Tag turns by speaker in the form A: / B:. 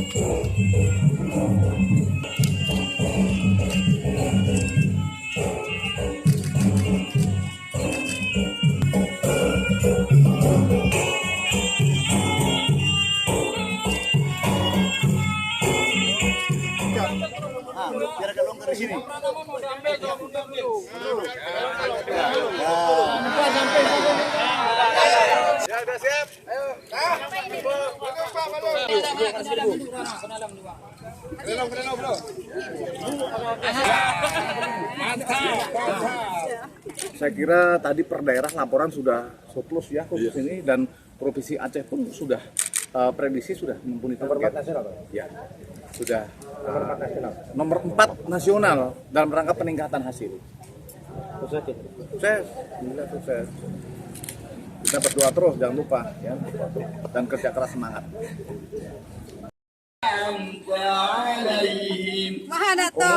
A: Biar agak longgar di sini. Ya, udah siap. Ayo. Saya kira tadi per daerah laporan sudah surplus ya khusus ini, dan Provinsi Aceh pun sudah prediksi sudah mumpuni target. Ya, sudah nomor 4 nasional dalam rangka peningkatan hasil. Sukses, sukses. Kita berdoa terus, jangan lupa ya, dan kerja keras, semangat.
B: Mahana to.